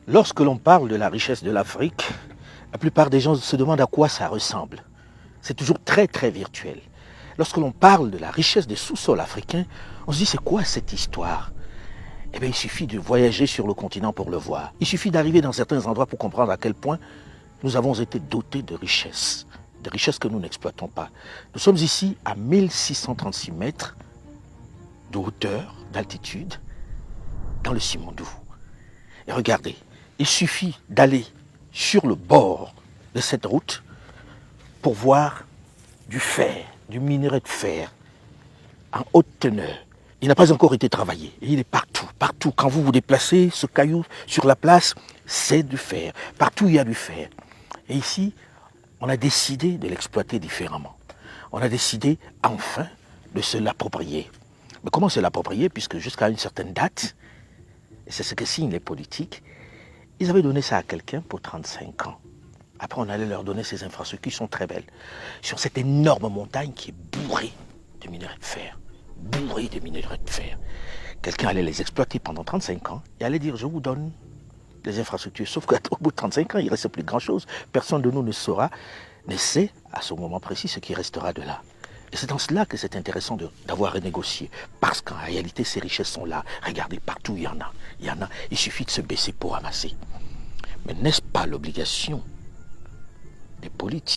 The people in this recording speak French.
Lorsque l'on parle de la richesse de l'Afrique, la plupart des gens se demandent à quoi ça ressemble. C'est toujours très virtuel. Lorsque l'on parle de la richesse des sous-sols africains, on se dit c'est quoi cette histoire? Eh bien, il suffit de voyager sur le continent pour le voir. Il suffit d'arriver dans certains endroits pour comprendre à quel point nous avons été dotés de richesses que nous n'exploitons pas. Nous sommes ici à 1636 mètres de hauteur, d'altitude, dans le Simandou. Et regardez, il suffit d'aller sur le bord de cette route pour voir du fer, du minerai de fer en haute teneur. Il n'a pas encore été travaillé. Et il est partout, partout. Quand vous vous déplacez, ce caillou sur la place, c'est du fer. Partout, il y a du fer. Et ici, on a décidé de l'exploiter différemment. On a décidé, enfin, de se l'approprier. Mais comment se l'approprier? Puisque jusqu'à une certaine date, et c'est ce que signent les politiques, ils avaient donné ça à quelqu'un pour 35 ans. Après, on allait leur donner ces infrastructures qui sont très belles. Sur cette énorme montagne qui est bourrée de minerais de fer. Bourrée de minerais de fer. Quelqu'un allait les exploiter pendant 35 ans et allait dire, je vous donne les infrastructures. Sauf qu'au bout de 35 ans, il ne reste plus grand-chose. Personne de nous ne saura, ne sait à ce moment précis ce qui restera de là. Et c'est dans cela que c'est intéressant d'avoir renégocié. Parce qu'en réalité, ces richesses sont là. Regardez, partout, il y en a. Il y en a. Il suffit de se baisser pour ramasser. Mais n'est-ce pas l'obligation des politiques